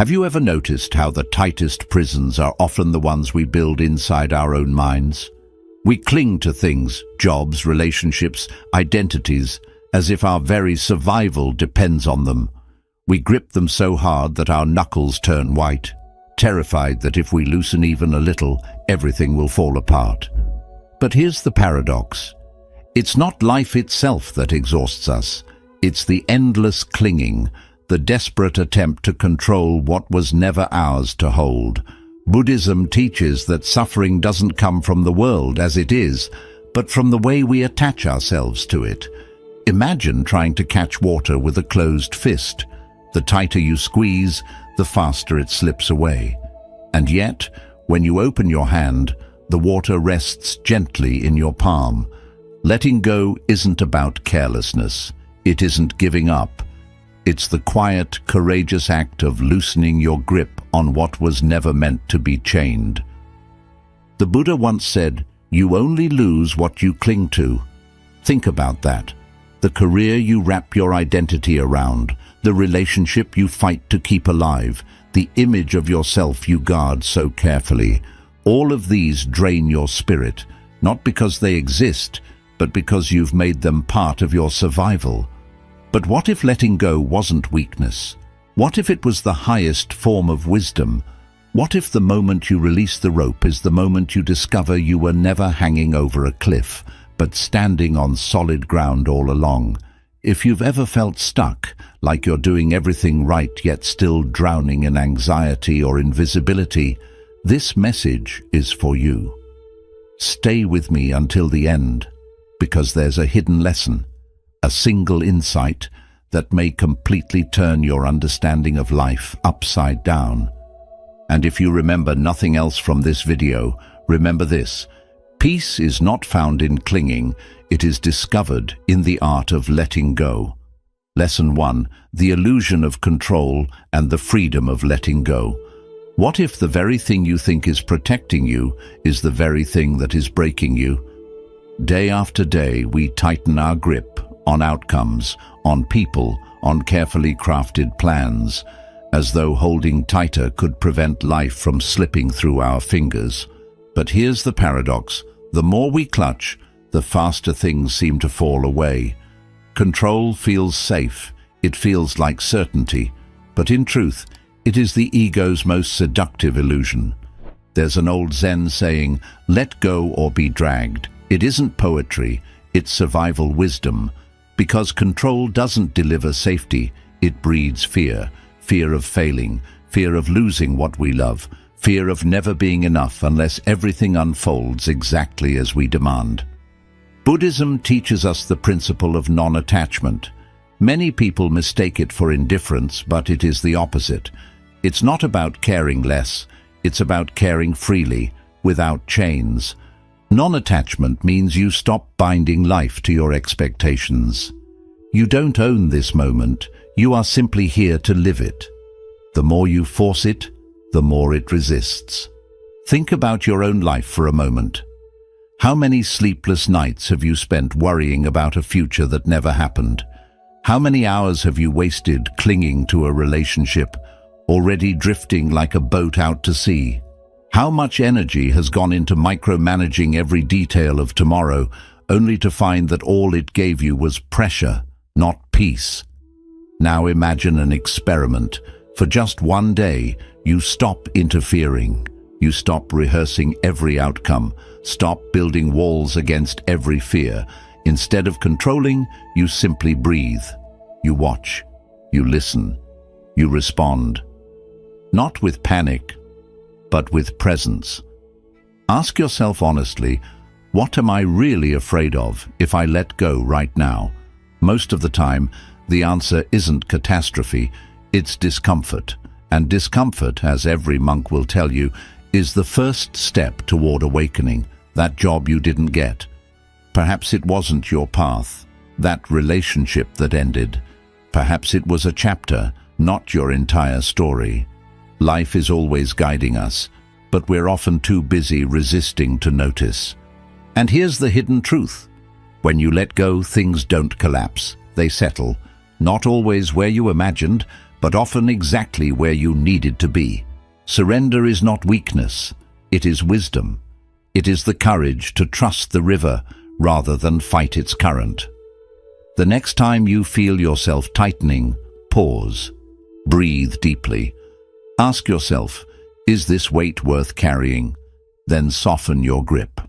Have you ever noticed how the tightest prisons are often the ones we build inside our own minds? We cling to things, jobs, relationships, identities, as if our very survival depends on them. We grip them so hard that our knuckles turn white, terrified that if we loosen even a little, everything will fall apart. But here's the paradox. It's not life itself that exhausts us. It's the endless clinging, the desperate attempt to control what was never ours to hold. Buddhism teaches that suffering doesn't come from the world as it is, but from the way we attach ourselves to it. Imagine trying to catch water with a closed fist. The tighter you squeeze, the faster it slips away. And yet, when you open your hand, the water rests gently in your palm. Letting go isn't about carelessness. It isn't giving up. It's the quiet, courageous act of loosening your grip on what was never meant to be chained. The Buddha once said, "You only lose what you cling to." Think about that. The career you wrap your identity around, the relationship you fight to keep alive, the image of yourself you guard so carefully. All of these drain your spirit, not because they exist, but because you've made them part of your survival. But what if letting go wasn't weakness? What if it was the highest form of wisdom? What if the moment you release the rope is the moment you discover you were never hanging over a cliff, but standing on solid ground all along? If you've ever felt stuck, like you're doing everything right yet still drowning in anxiety or invisibility, this message is for you. Stay with me until the end, because there's a hidden lesson, a single insight that may completely turn your understanding of life upside down. And if you remember nothing else from this video, remember this: peace is not found in clinging, it is discovered in the art of letting go. Lesson 1: the illusion of control and the freedom of letting go. What if the very thing you think is protecting you is the very thing that is breaking you? Day after day, we tighten our grip on outcomes, on people, on carefully crafted plans, as though holding tighter could prevent life from slipping through our fingers. But here's the paradox: the more we clutch, the faster things seem to fall away. Control feels safe, it feels like certainty, but in truth, it is the ego's most seductive illusion. There's an old Zen saying, "Let go or be dragged." It isn't poetry, it's survival wisdom. Because control doesn't deliver safety, it breeds fear. Fear of failing, fear of losing what we love, fear of never being enough unless everything unfolds exactly as we demand. Buddhism teaches us the principle of non-attachment. Many people mistake it for indifference, but it is the opposite. It's not about caring less, it's about caring freely, without chains. Non-attachment means you stop binding life to your expectations. You don't own this moment, you are simply here to live it. The more you force it, the more it resists. Think about your own life for a moment. How many sleepless nights have you spent worrying about a future that never happened? How many hours have you wasted clinging to a relationship, already drifting like a boat out to sea? How much energy has gone into micromanaging every detail of tomorrow, only to find that all it gave you was pressure, not peace? Now imagine an experiment. For just one day, you stop interfering. You stop rehearsing every outcome. Stop building walls against every fear. Instead of controlling, you simply breathe. You watch. You listen. You respond. Not with panic, but with presence. Ask yourself honestly, what am I really afraid of if I let go right now? Most of the time, the answer isn't catastrophe, it's discomfort. And discomfort, as every monk will tell you, is the first step toward awakening, that job you didn't get. Perhaps it wasn't your path, that relationship that ended. Perhaps it was a chapter, not your entire story. Life is always guiding us, but we're often too busy resisting to notice. And here's the hidden truth. When you let go, things don't collapse. They settle. Not always where you imagined, but often exactly where you needed to be. Surrender is not weakness, it is wisdom. It is the courage to trust the river rather than fight its current. The next time you feel yourself tightening, pause. Breathe deeply. Ask yourself, is this weight worth carrying? Then soften your grip.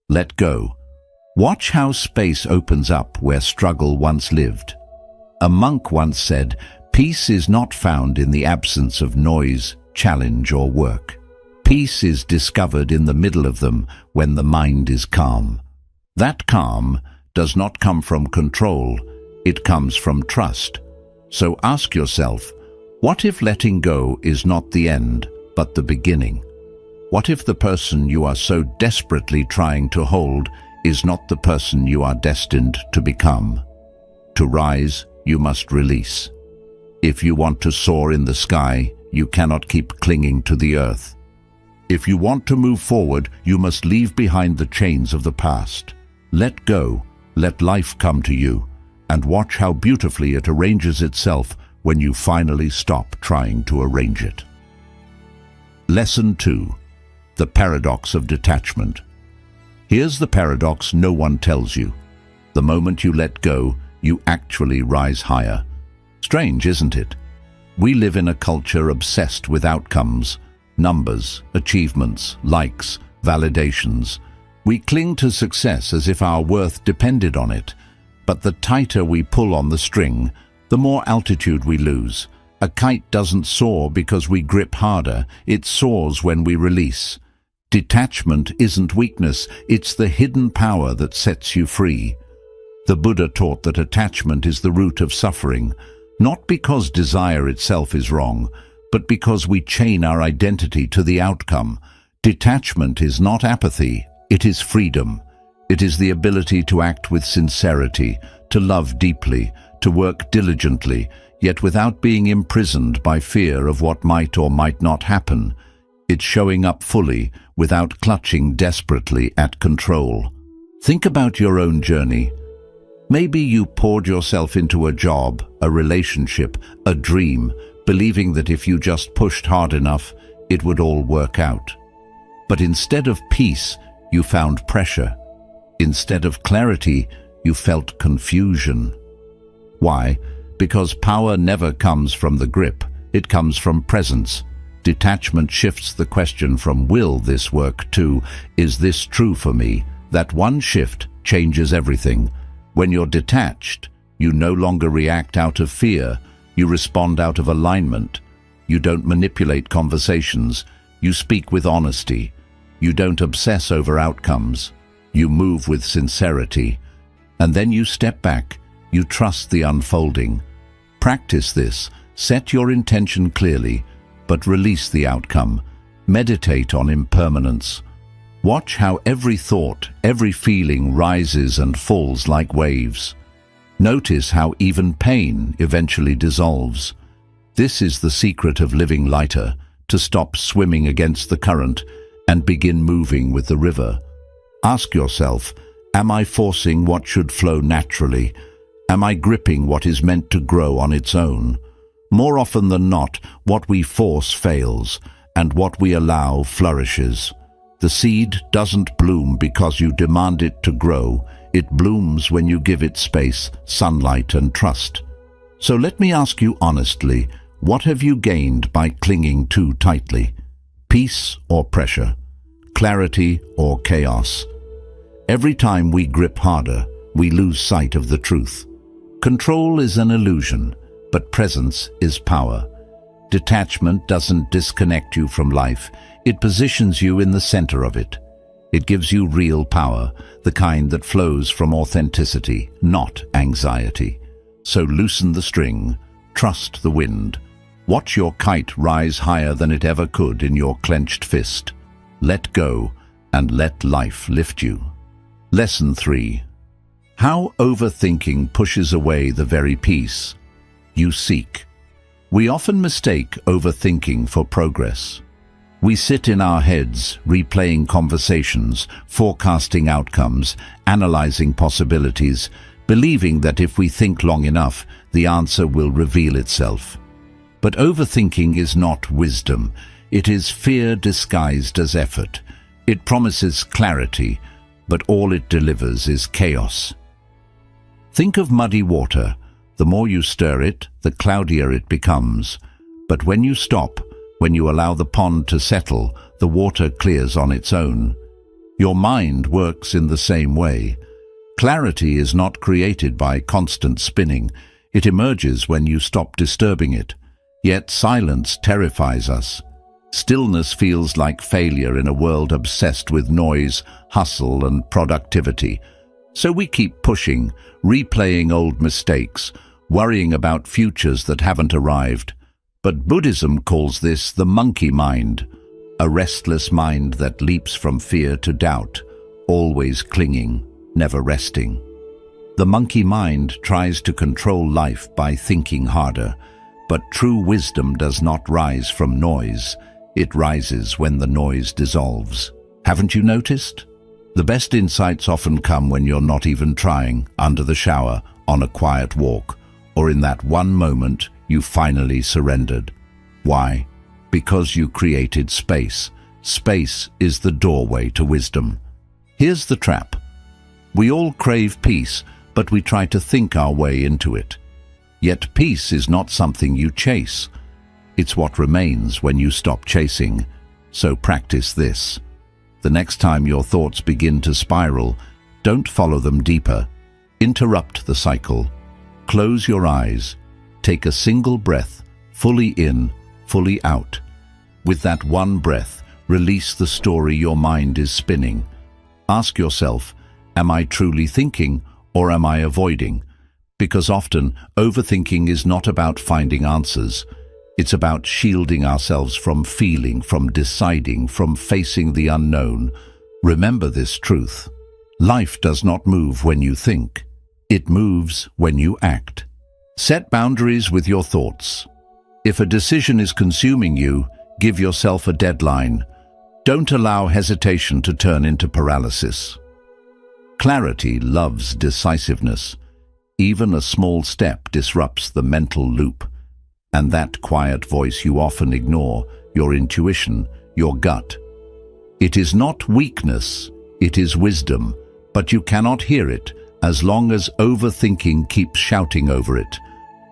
Let go. Watch how space opens up where struggle once lived. A monk once said, "Peace is not found in the absence of noise, challenge, or work. Peace is discovered in the middle of them when the mind is calm." That calm does not come from control, it comes from trust. So ask yourself, what if letting go is not the end, but the beginning? What if the person you are so desperately trying to hold is not the person you are destined to become? To rise, you must release. If you want to soar in the sky, you cannot keep clinging to the earth. If you want to move forward, you must leave behind the chains of the past. Let go, let life come to you, and watch how beautifully it arranges itself when you finally stop trying to arrange it. Lesson 2. The paradox of detachment. Here's the paradox no one tells you. The moment you let go, you actually rise higher. Strange, isn't it? We live in a culture obsessed with outcomes, numbers, achievements, likes, validations. We cling to success as if our worth depended on it, but the tighter we pull on the string, the more altitude we lose. A kite doesn't soar because we grip harder, it soars when we release. Detachment isn't weakness, it's the hidden power that sets you free. The Buddha taught that attachment is the root of suffering, not because desire itself is wrong, but because we chain our identity to the outcome. Detachment is not apathy, it is freedom. It is the ability to act with sincerity, to love deeply, to work diligently, yet without being imprisoned by fear of what might or might not happen. It's showing up fully, without clutching desperately at control. Think about your own journey. Maybe you poured yourself into a job, a relationship, a dream, believing that if you just pushed hard enough, it would all work out. But instead of peace, you found pressure. Instead of clarity, you felt confusion. Why? Because power never comes from the grip, it comes from presence. Detachment shifts the question from "will this work" to "is this true for me?" That one shift changes everything. When you're detached, you no longer react out of fear, you respond out of alignment. You don't manipulate conversations, you speak with honesty. You don't obsess over outcomes, you move with sincerity. And then you step back, you trust the unfolding. Practice this, set your intention clearly, but release the outcome. Meditate on impermanence. Watch how every thought, every feeling rises and falls like waves. Notice how even pain eventually dissolves. This is the secret of living lighter, to stop swimming against the current and begin moving with the river. Ask yourself, am I forcing what should flow naturally? Am I gripping what is meant to grow on its own? More often than not, what we force fails, and what we allow flourishes. The seed doesn't bloom because you demand it to grow. It blooms when you give it space, sunlight, and trust. So let me ask you honestly, what have you gained by clinging too tightly? Peace or pressure? Clarity or chaos? Every time we grip harder, we lose sight of the truth. Control is an illusion, but presence is power. Detachment doesn't disconnect you from life, it positions you in the center of it. It gives you real power, the kind that flows from authenticity, not anxiety. So loosen the string, trust the wind. Watch your kite rise higher than it ever could in your clenched fist. Let go and let life lift you. Lesson 3. How overthinking pushes away the very peace you seek. We often mistake overthinking for progress. We sit in our heads, replaying conversations, forecasting outcomes, analyzing possibilities, believing that if we think long enough, the answer will reveal itself. But overthinking is not wisdom. It is fear disguised as effort. It promises clarity, but all it delivers is chaos. Think of muddy water. The more you stir it, the cloudier it becomes. But when you stop, when you allow the pond to settle, the water clears on its own. Your mind works in the same way. Clarity is not created by constant spinning. It emerges when you stop disturbing it. Yet silence terrifies us. Stillness feels like failure in a world obsessed with noise, hustle, and productivity. So we keep pushing, replaying old mistakes, worrying about futures that haven't arrived. But Buddhism calls this the monkey mind, a restless mind that leaps from fear to doubt, always clinging, never resting. The monkey mind tries to control life by thinking harder, but true wisdom does not rise from noise. It rises when the noise dissolves. Haven't you noticed? The best insights often come when you're not even trying, under the shower, on a quiet walk, or in that one moment you finally surrendered. Why? Because you created space. Space is the doorway to wisdom. Here's the trap. We all crave peace, but we try to think our way into it. Yet peace is not something you chase. It's what remains when you stop chasing. So practice this. The next time your thoughts begin to spiral, don't follow them deeper. Interrupt the cycle. Close your eyes. Take a single breath, fully in, fully out. With that one breath, release the story your mind is spinning. Ask yourself, am I truly thinking or am I avoiding? Because often, overthinking is not about finding answers. It's about shielding ourselves from feeling, from deciding, from facing the unknown. Remember this truth. Life does not move when you think. It moves when you act. Set boundaries with your thoughts. If a decision is consuming you, give yourself a deadline. Don't allow hesitation to turn into paralysis. Clarity loves decisiveness. Even a small step disrupts the mental loop. And that quiet voice you often ignore, your intuition, your gut. It is not weakness, it is wisdom, but you cannot hear it as long as overthinking keeps shouting over it.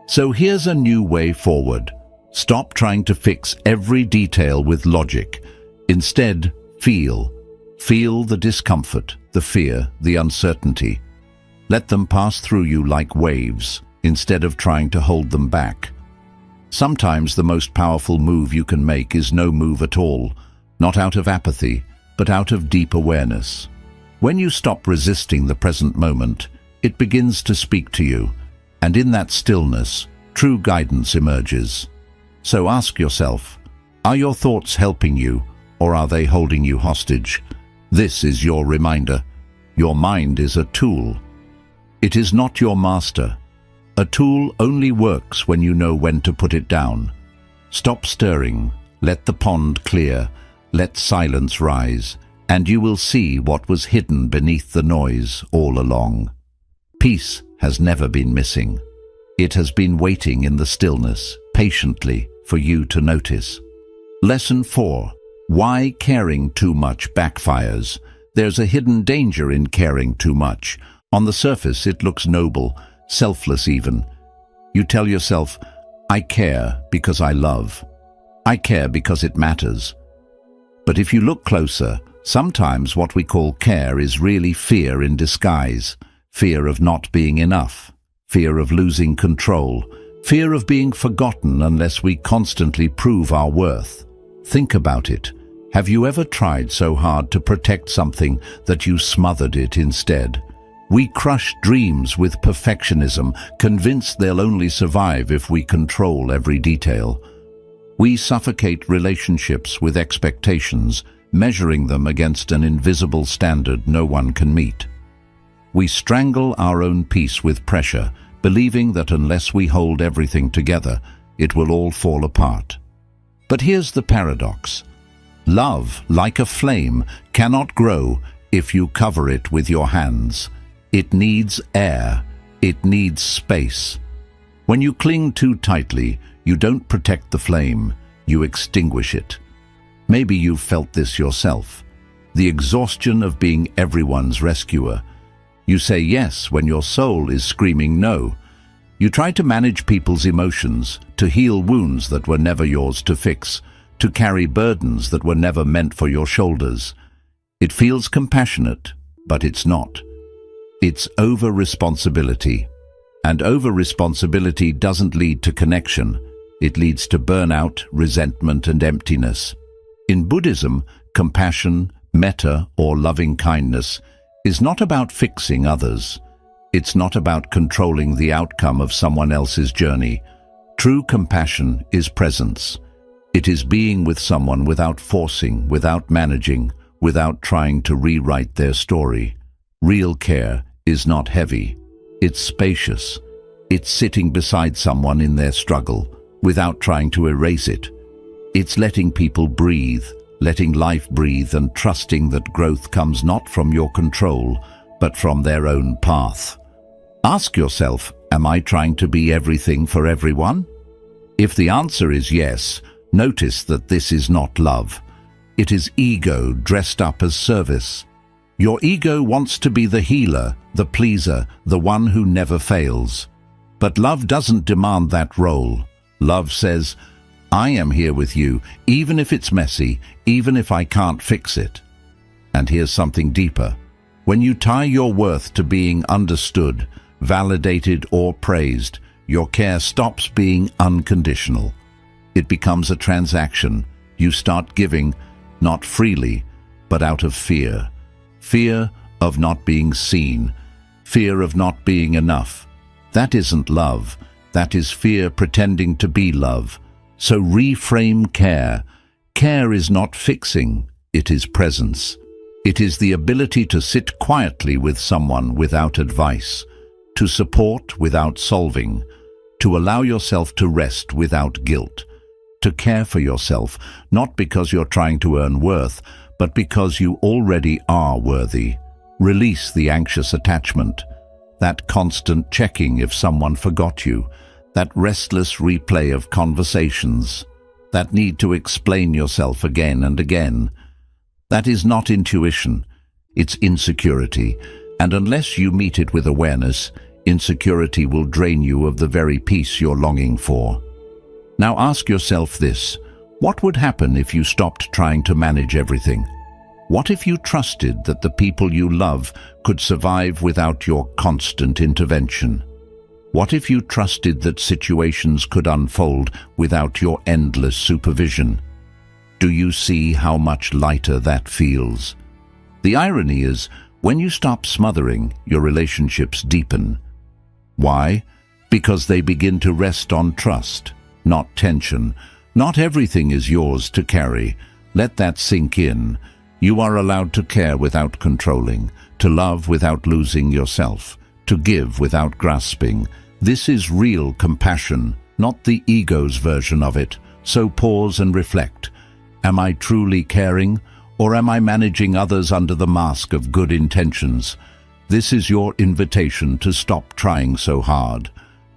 So here's a new way forward. Stop trying to fix every detail with logic. Instead, feel. Feel the discomfort, the fear, the uncertainty. Let them pass through you like waves, instead of trying to hold them back. Sometimes the most powerful move you can make is no move at all, not out of apathy, but out of deep awareness. When you stop resisting the present moment, it begins to speak to you, and in that stillness, true guidance emerges. So ask yourself, are your thoughts helping you, or are they holding you hostage? This is your reminder. Your mind is a tool. It is not your master. A tool only works when you know when to put it down. Stop stirring, let the pond clear, let silence rise, and you will see what was hidden beneath the noise all along. Peace has never been missing. It has been waiting in the stillness, patiently, for you to notice. Lesson 4. Why caring too much backfires. There's a hidden danger in caring too much. On the surface, it looks noble, selfless even. You tell yourself, I care because I love. I care because it matters. But if you look closer, sometimes what we call care is really fear in disguise. Fear of not being enough. Fear of losing control. Fear of being forgotten unless we constantly prove our worth. Think about it. Have you ever tried so hard to protect something that you smothered it instead? We crush dreams with perfectionism, convinced they'll only survive if we control every detail. We suffocate relationships with expectations, measuring them against an invisible standard no one can meet. We strangle our own peace with pressure, believing that unless we hold everything together, it will all fall apart. But here's the paradox. Love, like a flame, cannot grow if you cover it with your hands. It needs air. It needs space. When you cling too tightly, You don't protect the flame, you extinguish it. Maybe you've felt this yourself. The exhaustion of being everyone's rescuer. You say yes when your soul is screaming no. You try to manage people's emotions, to heal wounds that were never yours to fix, to carry burdens that were never meant for your shoulders. It feels compassionate, but it's not. It's over-responsibility. And over-responsibility doesn't lead to connection. It leads to burnout, resentment, and emptiness. In Buddhism, compassion, metta, or loving kindness is not about fixing others. It's not about controlling the outcome of someone else's journey. True compassion is presence. It is being with someone without forcing, without managing, without trying to rewrite their story. Real care is not heavy. It's spacious. It's sitting beside someone in their struggle, without trying to erase it. It's letting people breathe, letting life breathe, and trusting that growth comes not from your control, but from their own path. Ask yourself, am I trying to be everything for everyone? If the answer is yes, notice that this is not love. It is ego dressed up as service. Your ego wants to be the healer, the pleaser, the one who never fails. But love doesn't demand that role. Love says, I am here with you, even if it's messy, even if I can't fix it. And here's something deeper. When you tie your worth to being understood, validated, or praised, your care stops being unconditional. It becomes a transaction. You start giving, not freely, but out of fear. Fear of not being seen. Fear of not being enough. That isn't love. That is fear pretending to be love. So reframe care. Care is not fixing. It is presence. It is the ability to sit quietly with someone without advice, to support without solving, to allow yourself to rest without guilt, to care for yourself, not because you're trying to earn worth, but because you already are worthy. Release the anxious attachment, that constant checking if someone forgot you, that restless replay of conversations, that need to explain yourself again and again. That is not intuition, it's insecurity, and unless you meet it with awareness, insecurity will drain you of the very peace you're longing for. Now ask yourself this: what would happen if you stopped trying to manage everything? What if you trusted that the people you love could survive without your constant intervention? What if you trusted that situations could unfold without your endless supervision? Do you see how much lighter that feels? The irony is, when you stop smothering, your relationships deepen. Why? Because they begin to rest on trust, not tension. Not everything is yours to carry. Let that sink in. You are allowed to care without controlling, to love without losing yourself, to give without grasping. This is real compassion, not the ego's version of it. So pause and reflect. Am I truly caring, or am I managing others under the mask of good intentions? This is your invitation to stop trying so hard,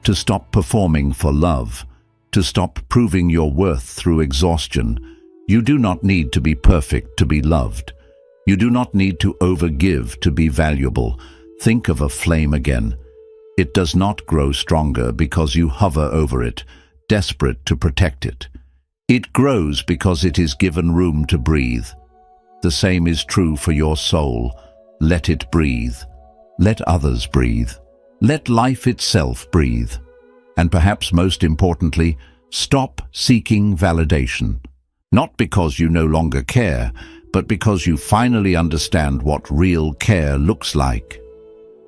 to stop performing for love, to stop proving your worth through exhaustion. You do not need to be perfect to be loved. You do not need to overgive to be valuable. Think of a flame again. It does not grow stronger because you hover over it, desperate to protect it. It grows because it is given room to breathe. The same is true for your soul. Let it breathe. Let others breathe. Let life itself breathe. And perhaps most importantly, stop seeking validation. Not because you no longer care, but because you finally understand what real care looks like.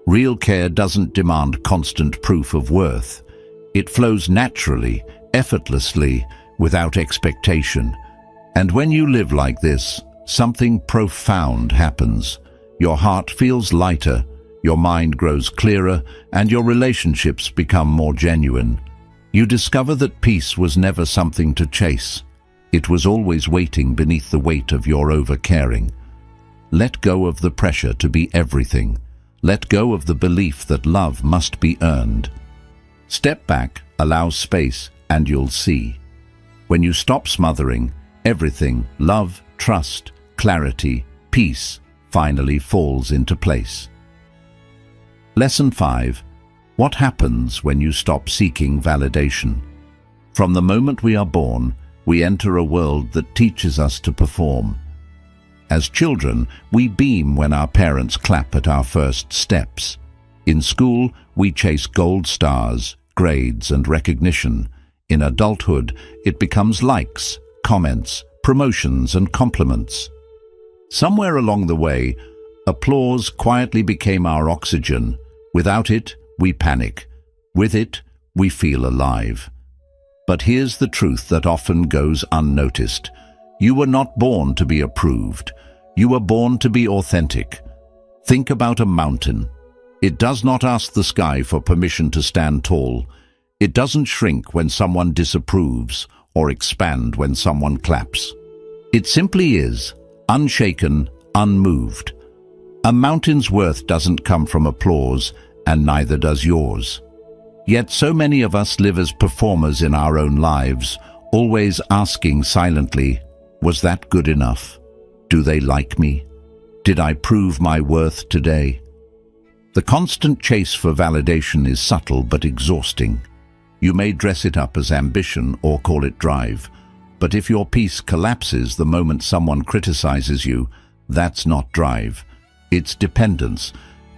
Real care doesn't demand constant proof of worth. It flows naturally, effortlessly, without expectation. And when you live like this, something profound happens. Your heart feels lighter, your mind grows clearer, and your relationships become more genuine. You discover that peace was never something to chase. It was always waiting beneath the weight of your over-caring. Let go of the pressure to be everything. Let go of the belief that love must be earned. Step back, allow space, and you'll see. When you stop smothering, everything, love, trust, clarity, peace, finally falls into place. Lesson 5. What happens when you stop seeking validation? From the moment we are born, we enter a world that teaches us to perform. As children, we beam when our parents clap at our first steps. In school, we chase gold stars, grades, and recognition. In adulthood, it becomes likes, comments, promotions, and compliments. Somewhere along the way, applause quietly became our oxygen. Without it, we panic. With it, we feel alive. But here's the truth that often goes unnoticed. You were not born to be approved. You were born to be authentic. Think about a mountain. It does not ask the sky for permission to stand tall. It doesn't shrink when someone disapproves or expand when someone claps. It simply is, unshaken, unmoved. A mountain's worth doesn't come from applause, and neither does yours. Yet so many of us live as performers in our own lives, always asking silently, was that good enough? Do they like me? Did I prove my worth today? The constant chase for validation is subtle but exhausting. You may dress it up as ambition or call it drive, but if your peace collapses the moment someone criticizes you, that's not drive. It's dependence,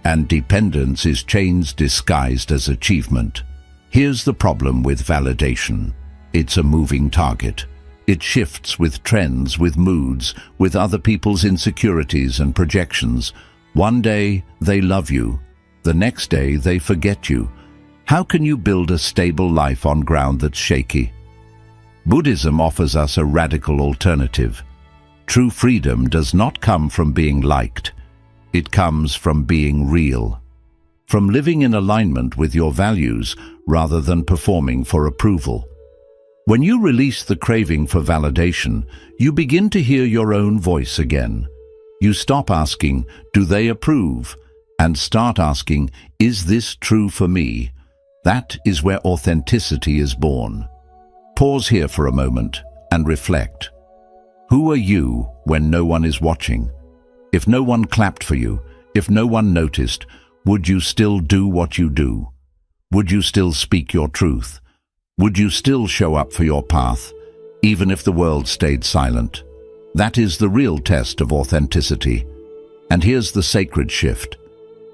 and dependence is change disguised as achievement. Here's the problem with validation. It's a moving target. It shifts with trends, with moods, with other people's insecurities and projections. One day, they love you. The next day, they forget you. How can you build a stable life on ground that's shaky? Buddhism offers us a radical alternative. True freedom does not come from being liked. It comes from being real. From living in alignment with your values rather than performing for approval. When you release the craving for validation, you begin to hear your own voice again. You stop asking, do they approve? And start asking, is this true for me? That is where authenticity is born. Pause here for a moment and reflect. Who are you when no one is watching? If no one clapped for you, if no one noticed, would you still do what you do? Would you still speak your truth? Would you still show up for your path, even if the world stayed silent? That is the real test of authenticity. And here's the sacred shift.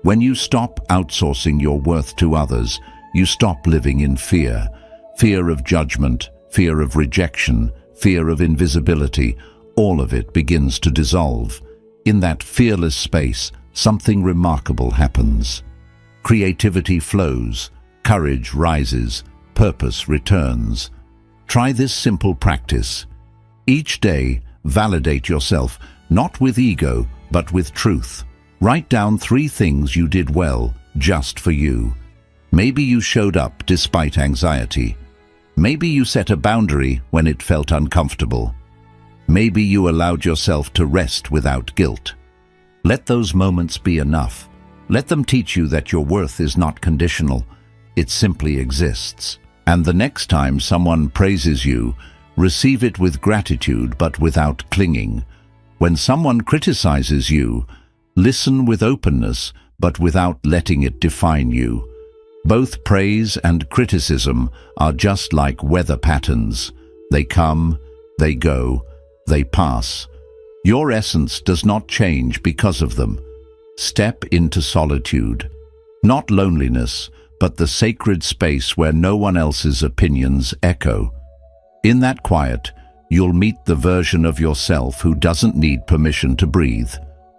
When you stop outsourcing your worth to others, you stop living in fear. Fear of judgment, fear of rejection, fear of invisibility. All of it begins to dissolve. In that fearless space, something remarkable happens. Creativity flows, courage rises, purpose returns. Try this simple practice. Each day, validate yourself, not with ego, but with truth. Write down 3 things you did well, just for you. Maybe you showed up despite anxiety. Maybe you set a boundary when it felt uncomfortable. Maybe you allowed yourself to rest without guilt. Let those moments be enough. Let them teach you that your worth is not conditional. It simply exists. And the next time someone praises you, receive it with gratitude but without clinging. When someone criticizes you, listen with openness but without letting it define you. Both praise and criticism are just like weather patterns. They come, they go, they pass. Your essence does not change because of them. Step into solitude. Not loneliness, but the sacred space where no one else's opinions echo. In that quiet, you'll meet the version of yourself who doesn't need permission to breathe.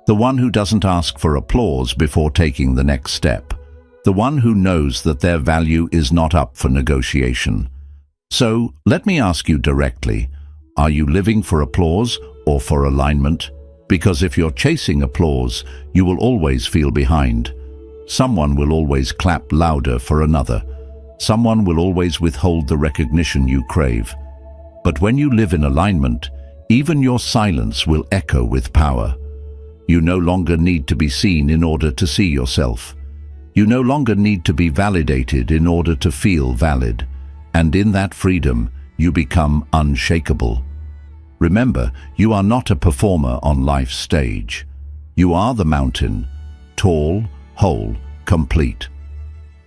The one who doesn't ask for applause before taking the next step. The one who knows that their value is not up for negotiation. So, let me ask you directly, are you living for applause or for alignment? Because if you're chasing applause, you will always feel behind. Someone will always clap louder for another. Someone will always withhold the recognition you crave. But when you live in alignment, even your silence will echo with power. You no longer need to be seen in order to see yourself. You no longer need to be validated in order to feel valid. And in that freedom, you become unshakable. Remember, you are not a performer on life's stage. You are the mountain, tall, whole, complete.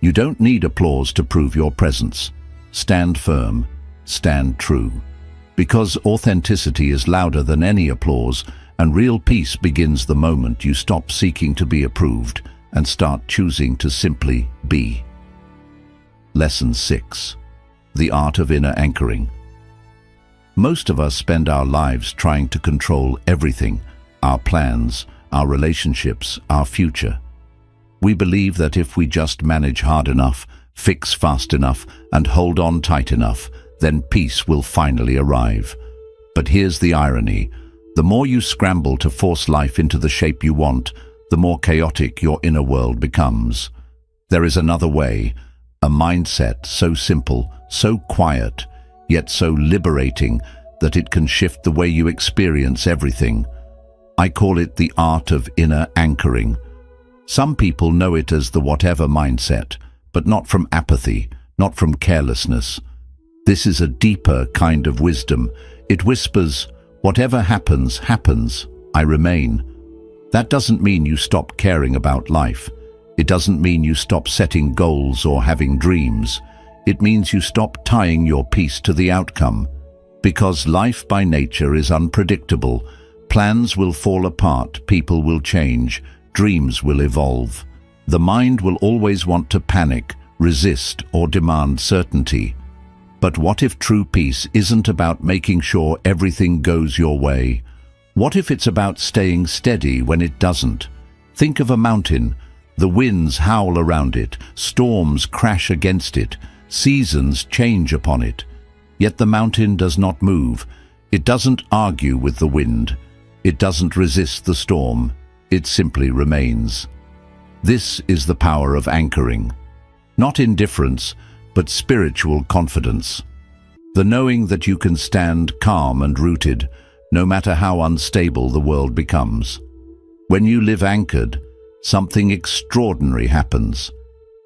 You don't need applause to prove your presence. Stand firm, stand true. Because authenticity is louder than any applause, and real peace begins the moment you stop seeking to be approved and start choosing to simply be. Lesson 6. The Art of Inner Anchoring. Most of us spend our lives trying to control everything, our plans, our relationships, our future. We believe that if we just manage hard enough, fix fast enough, and hold on tight enough, then peace will finally arrive. But here's the irony. The more you scramble to force life into the shape you want, the more chaotic your inner world becomes. There is another way, a mindset so simple, so quiet, yet so liberating that it can shift the way you experience everything. I call it the art of inner anchoring. Some people know it as the whatever mindset, but not from apathy, not from carelessness. This is a deeper kind of wisdom. It whispers, whatever happens, happens, I remain. That doesn't mean you stop caring about life. It doesn't mean you stop setting goals or having dreams. It means you stop tying your peace to the outcome. Because life by nature is unpredictable. Plans will fall apart, people will change, dreams will evolve. The mind will always want to panic, resist, or demand certainty. But what if true peace isn't about making sure everything goes your way? What if it's about staying steady when it doesn't? Think of a mountain. The winds howl around it, storms crash against it, seasons change upon it. Yet the mountain does not move. It doesn't argue with the wind. It doesn't resist the storm. It simply remains. This is the power of anchoring. Not indifference, but spiritual confidence. The knowing that you can stand calm and rooted, no matter how unstable the world becomes. When you live anchored, something extraordinary happens.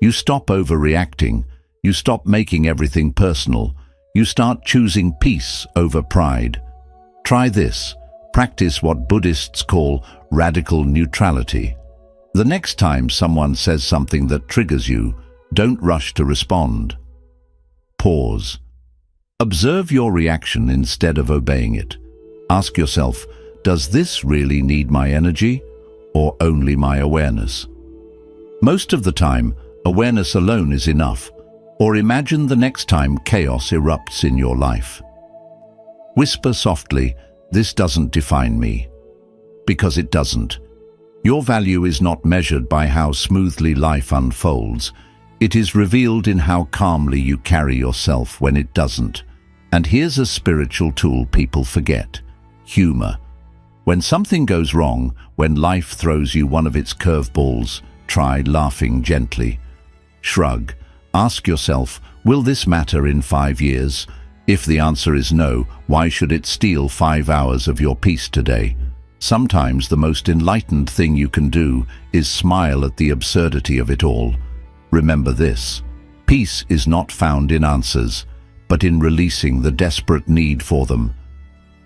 You stop overreacting. You stop making everything personal. You start choosing peace over pride. Try this. Practice what Buddhists call radical neutrality. The next time someone says something that triggers you, don't rush to respond. Pause. Observe your reaction instead of obeying it. Ask yourself, does this really need my energy or only my awareness? Most of the time, awareness alone is enough. Or imagine the next time chaos erupts in your life. Whisper softly, this doesn't define me. Because it doesn't. Your value is not measured by how smoothly life unfolds. It is revealed in how calmly you carry yourself when it doesn't. And here's a spiritual tool people forget. Humor. When something goes wrong, when life throws you one of its curveballs, try laughing gently. Shrug. Ask yourself, will this matter in 5 years? If the answer is no, why should it steal 5 hours of your peace today? Sometimes the most enlightened thing you can do is smile at the absurdity of it all. Remember this, peace is not found in answers, but in releasing the desperate need for them.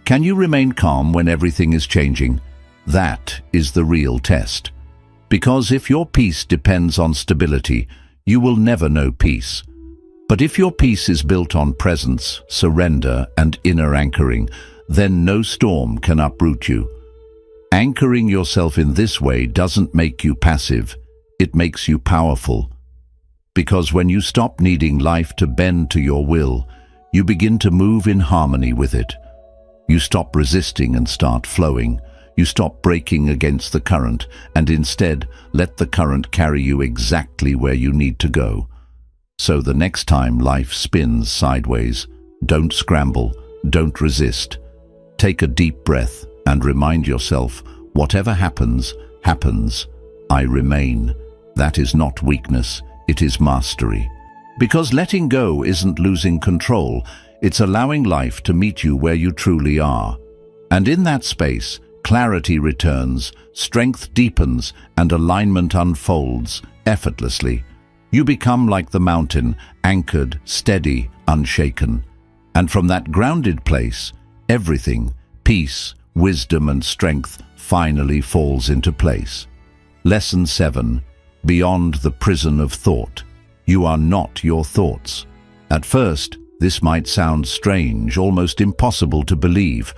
Can you remain calm when everything is changing? That is the real test. Because if your peace depends on stability, you will never know peace. But if your peace is built on presence, surrender, and inner anchoring, then no storm can uproot you. Anchoring yourself in this way doesn't make you passive, it makes you powerful. Because when you stop needing life to bend to your will, you begin to move in harmony with it. You stop resisting and start flowing. You stop breaking against the current and instead let the current carry you exactly where you need to go. So the next time life spins sideways, don't scramble, don't resist. Take a deep breath and remind yourself, whatever happens, happens. I remain. That is not weakness, it is mastery. Because letting go isn't losing control, it's allowing life to meet you where you truly are. And in that space, clarity returns, strength deepens, and alignment unfolds effortlessly. You become like the mountain, anchored, steady, unshaken. And from that grounded place, everything, peace, wisdom and strength, finally falls into place. Lesson 7. Beyond the prison of thought. You are not your thoughts. At first, this might sound strange, almost impossible to believe.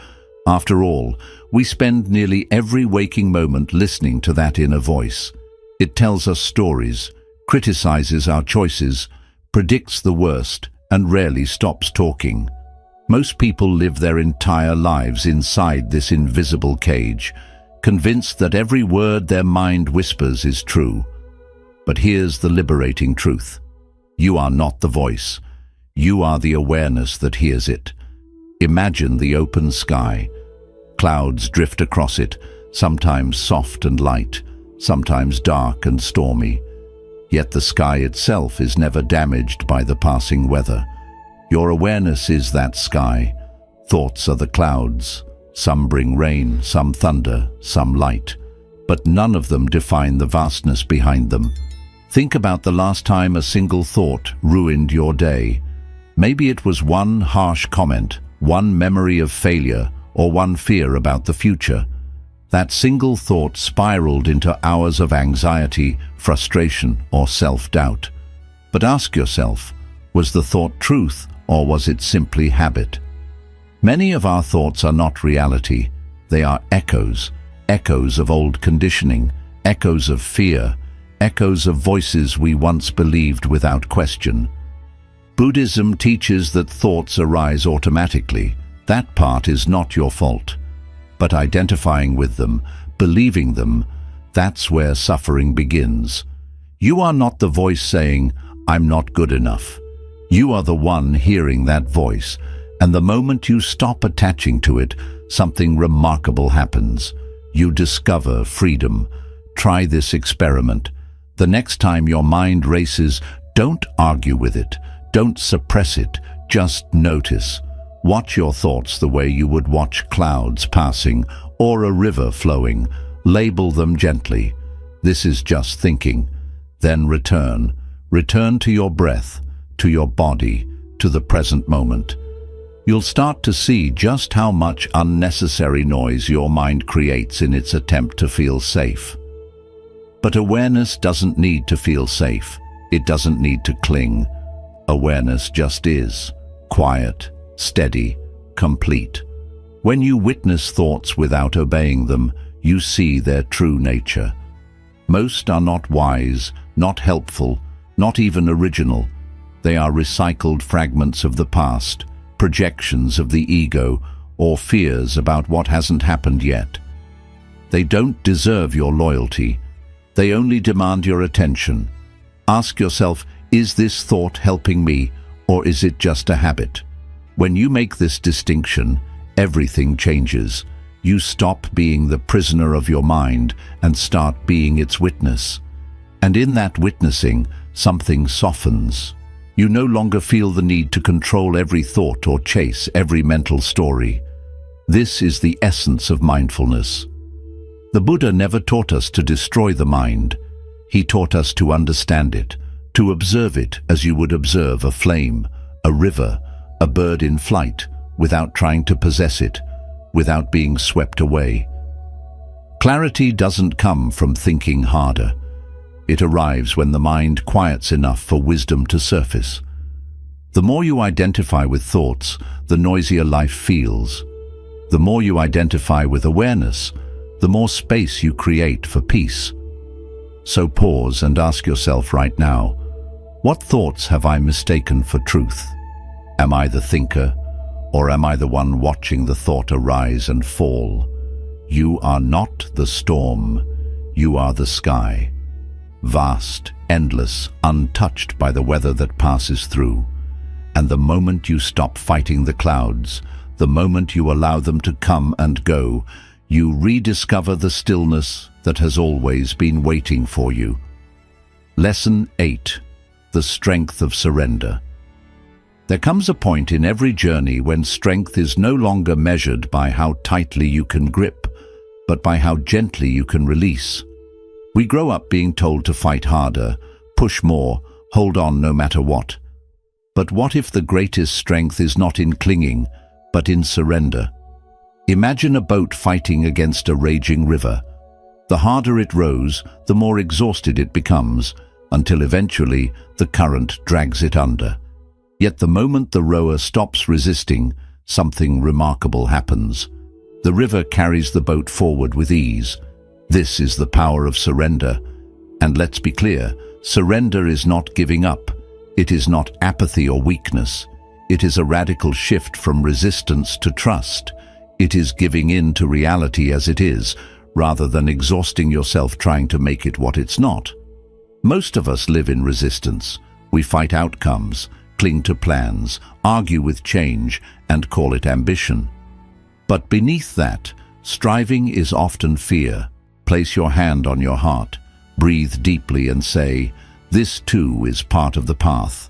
After all, we spend nearly every waking moment listening to that inner voice. It tells us stories, criticizes our choices, predicts the worst, and rarely stops talking. Most people live their entire lives inside this invisible cage, convinced that every word their mind whispers is true. But here's the liberating truth. You are not the voice. You are the awareness that hears it. Imagine the open sky. Clouds drift across it, sometimes soft and light, sometimes dark and stormy. Yet the sky itself is never damaged by the passing weather. Your awareness is that sky. Thoughts are the clouds. Some bring rain, some thunder, some light. But none of them define the vastness behind them. Think about the last time a single thought ruined your day. Maybe it was one harsh comment, one memory of failure, or one fear about the future. That single thought spiraled into hours of anxiety, frustration, or self-doubt. But ask yourself, was the thought truth, or was it simply habit? Many of our thoughts are not reality. They are echoes, echoes of old conditioning, echoes of fear, echoes of voices we once believed without question. Buddhism teaches that thoughts arise automatically. That part is not your fault. But identifying with them, believing them, that's where suffering begins. You are not the voice saying, "I'm not good enough." You are the one hearing that voice, and the moment you stop attaching to it, something remarkable happens. You discover freedom. Try this experiment. The next time your mind races, don't argue with it. Don't suppress it. Just notice. Watch your thoughts the way you would watch clouds passing or a river flowing. Label them gently. This is just thinking. Then return. Return to your breath, to your body, to the present moment. You'll start to see just how much unnecessary noise your mind creates in its attempt to feel safe. But awareness doesn't need to feel safe. It doesn't need to cling. Awareness just is. Quiet, steady, complete. When you witness thoughts without obeying them, you see their true nature. Most are not wise, not helpful, not even original. They are recycled fragments of the past, projections of the ego, or fears about what hasn't happened yet. They don't deserve your loyalty. They only demand your attention. Ask yourself, is this thought helping me, or is it just a habit? When you make this distinction, everything changes. You stop being the prisoner of your mind and start being its witness. And in that witnessing, something softens. You no longer feel the need to control every thought or chase every mental story. This is the essence of mindfulness. The Buddha never taught us to destroy the mind. He taught us to understand it, to observe it as you would observe a flame, a river, a bird in flight, without trying to possess it, without being swept away. Clarity doesn't come from thinking harder. It arrives when the mind quiets enough for wisdom to surface. The more you identify with thoughts, the noisier life feels. The more you identify with awareness, the more space you create for peace. So pause and ask yourself right now, what thoughts have I mistaken for truth? Am I the thinker, or am I the one watching the thought arise and fall? You are not the storm, you are the sky. Vast, endless, untouched by the weather that passes through. And the moment you stop fighting the clouds, the moment you allow them to come and go, you rediscover the stillness that has always been waiting for you. Lesson 8. The strength of surrender. There comes a point in every journey when strength is no longer measured by how tightly you can grip, but by how gently you can release. We grow up being told to fight harder, push more, hold on no matter what. But what if the greatest strength is not in clinging, but in surrender? Imagine a boat fighting against a raging river. The harder it rows, the more exhausted it becomes, until eventually the current drags it under. Yet the moment the rower stops resisting, something remarkable happens. The river carries the boat forward with ease. This is the power of surrender. And let's be clear, surrender is not giving up. It is not apathy or weakness. It is a radical shift from resistance to trust. It is giving in to reality as it is, rather than exhausting yourself trying to make it what it's not. Most of us live in resistance. We fight outcomes, cling to plans, argue with change, and call it ambition. But beneath that, striving is often fear. Place your hand on your heart, breathe deeply and say, "This too is part of the path."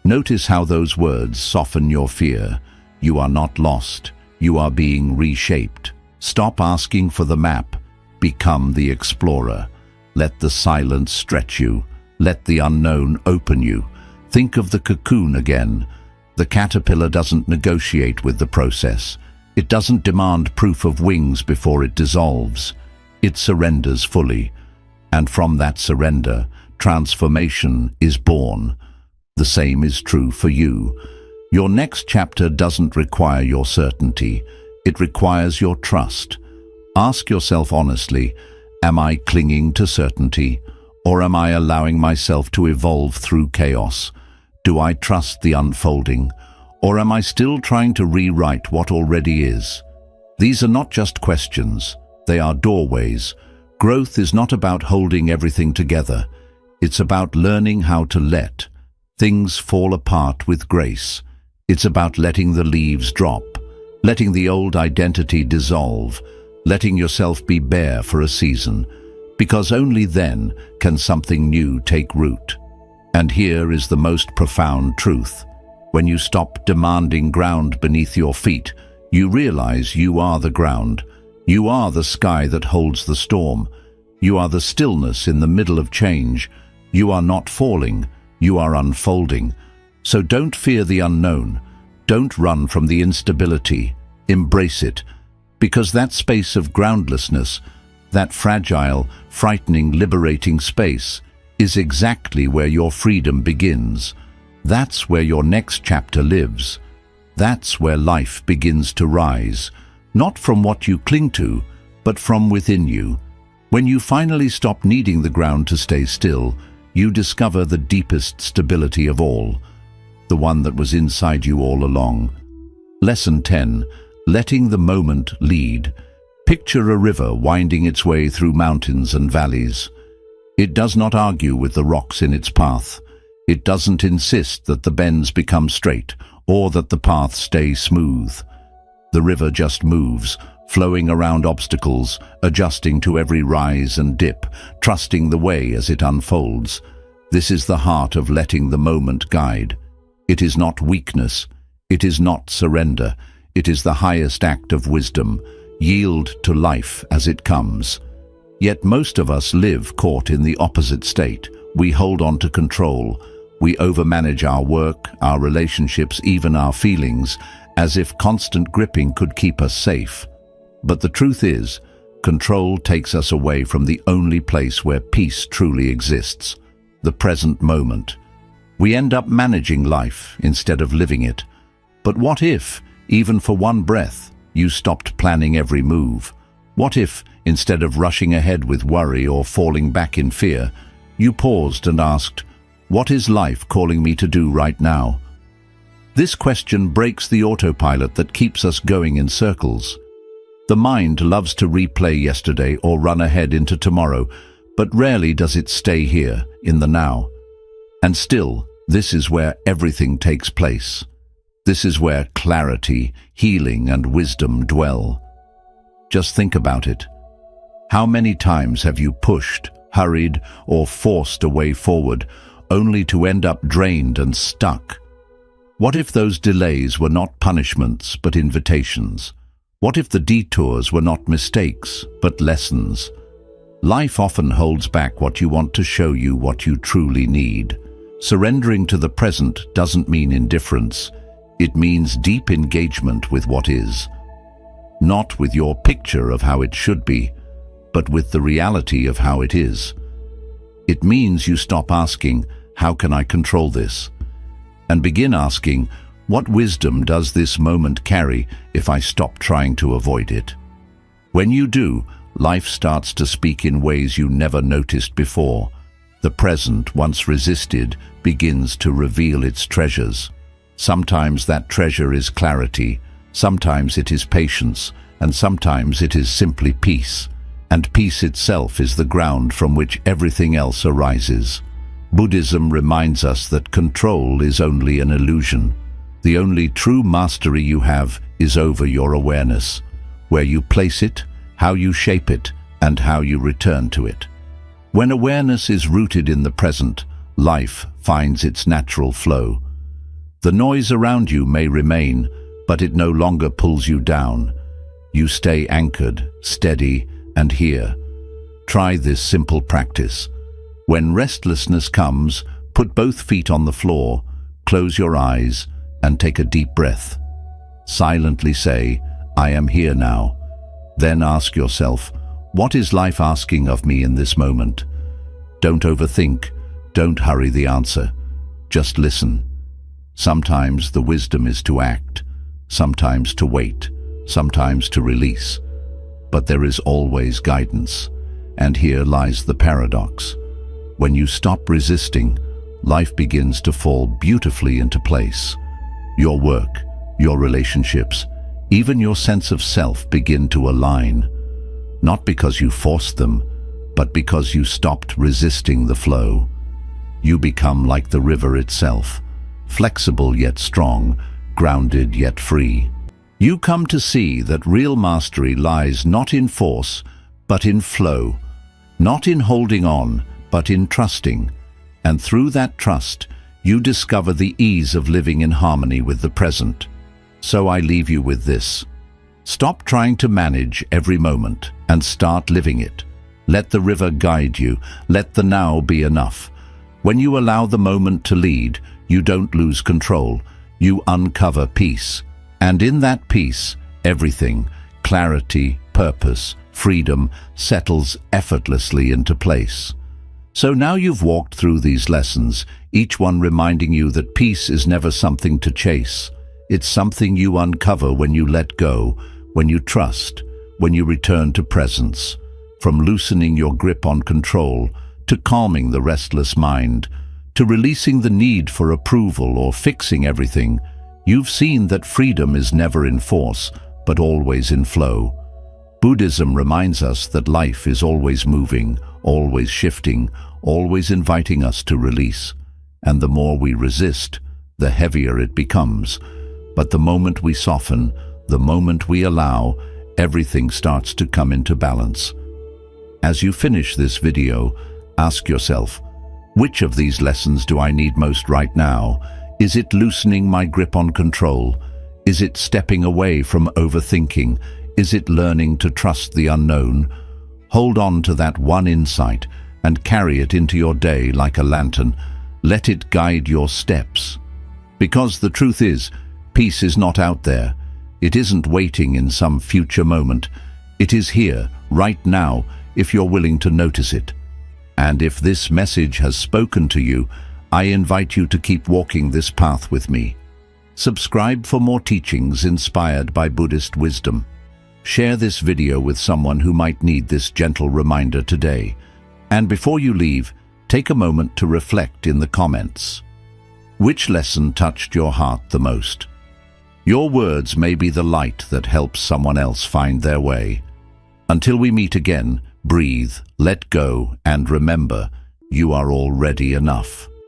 Notice how those words soften your fear. You are not lost. You are being reshaped. Stop asking for the map. Become the explorer. Let the silence stretch you. Let the unknown open you. Think of the cocoon again. The caterpillar doesn't negotiate with the process. It doesn't demand proof of wings before it dissolves. It surrenders fully. And from that surrender, transformation is born. The same is true for you. Your next chapter doesn't require your certainty. It requires your trust. Ask yourself honestly, am I clinging to certainty, or am I allowing myself to evolve through chaos? Do I trust the unfolding, or am I still trying to rewrite what already is? These are not just questions, they are doorways. Growth is not about holding everything together. It's about learning how to let things fall apart with grace. It's about letting the leaves drop, letting the old identity dissolve, letting yourself be bare for a season, because only then can something new take root. And here is the most profound truth. When you stop demanding ground beneath your feet, you realize you are the ground. You are the sky that holds the storm. You are the stillness in the middle of change. You are not falling, you are unfolding. So don't fear the unknown. Don't run from the instability. Embrace it. Because that space of groundlessness, that fragile, frightening, liberating space, is exactly where your freedom begins. That's where your next chapter lives. That's where life begins to rise, not from what you cling to, but from within you. When you finally stop needing the ground to stay still, you discover the deepest stability of all, the one that was inside you all along. Lesson 10. Letting the moment lead. Picture a river winding its way through mountains and valleys. It does not argue with the rocks in its path. It doesn't insist that the bends become straight or that the path stay smooth. The river just moves, flowing around obstacles, adjusting to every rise and dip, trusting the way as it unfolds. This is the heart of letting the moment guide. It is not weakness. It is not surrender. It is the highest act of wisdom. Yield to life as it comes. Yet most of us live caught in the opposite state. We hold on to control. We overmanage our work, our relationships, even our feelings, as if constant gripping could keep us safe. But the truth is, control takes us away from the only place where peace truly exists, the present moment. We end up managing life instead of living it. But what if, even for one breath, you stopped planning every move? What if, instead of rushing ahead with worry or falling back in fear, you paused and asked, "What is life calling me to do right now?" This question breaks the autopilot that keeps us going in circles. The mind loves to replay yesterday or run ahead into tomorrow, but rarely does it stay here, in the now. And still, this is where everything takes place. This is where clarity, healing, and wisdom dwell. Just think about it. How many times have you pushed, hurried, or forced a way forward, only to end up drained and stuck? What if those delays were not punishments, but invitations? What if the detours were not mistakes, but lessons? Life often holds back what you want to show you what you truly need. Surrendering to the present doesn't mean indifference. It means deep engagement with what is. Not with your picture of how it should be, but with the reality of how it is. It means you stop asking, "How can I control this?" and begin asking, "What wisdom does this moment carry if I stop trying to avoid it?" When you do, life starts to speak in ways you never noticed before. The present, once resisted, begins to reveal its treasures. Sometimes that treasure is clarity, sometimes it is patience, and sometimes it is simply peace. And peace itself is the ground from which everything else arises. Buddhism reminds us that control is only an illusion. The only true mastery you have is over your awareness, where you place it, how you shape it, and how you return to it. When awareness is rooted in the present, life finds its natural flow. The noise around you may remain, but it no longer pulls you down. You stay anchored, steady, and here. Try this simple practice. When restlessness comes, put both feet on the floor, close your eyes, and take a deep breath. Silently say, "I am here now." Then ask yourself, what is life asking of me in this moment? Don't overthink, don't hurry the answer. Just listen. Sometimes the wisdom is to act, sometimes to wait, sometimes to release. But there is always guidance, and here lies the paradox. When you stop resisting, life begins to fall beautifully into place. Your work, your relationships, even your sense of self begin to align. Not because you forced them, but because you stopped resisting the flow. You become like the river itself, flexible yet strong, grounded yet free. You come to see that real mastery lies not in force, but in flow, not in holding on, but in trusting. And through that trust, you discover the ease of living in harmony with the present. So I leave you with this. Stop trying to manage every moment and start living it. Let the river guide you. Let the now be enough. When you allow the moment to lead, you don't lose control. You uncover peace. And in that peace, everything, clarity, purpose, freedom, settles effortlessly into place. So now you've walked through these lessons, each one reminding you that peace is never something to chase. It's something you uncover when you let go, when you trust, when you return to presence. From loosening your grip on control, to calming the restless mind, to releasing the need for approval or fixing everything, you've seen that freedom is never in force, but always in flow. Buddhism reminds us that life is always moving, always shifting, always inviting us to release. And the more we resist, the heavier it becomes. But the moment we soften, the moment we allow, everything starts to come into balance. As you finish this video, ask yourself, which of these lessons do I need most right now? Is it loosening my grip on control? Is it stepping away from overthinking? Is it learning to trust the unknown? Hold on to that one insight and carry it into your day like a lantern. Let it guide your steps. Because the truth is, peace is not out there. It isn't waiting in some future moment. It is here, right now, if you're willing to notice it. And if this message has spoken to you, I invite you to keep walking this path with me. Subscribe for more teachings inspired by Buddhist wisdom. Share this video with someone who might need this gentle reminder today. And before you leave, take a moment to reflect in the comments. Which lesson touched your heart the most? Your words may be the light that helps someone else find their way. Until we meet again, breathe, let go, and remember, you are already enough.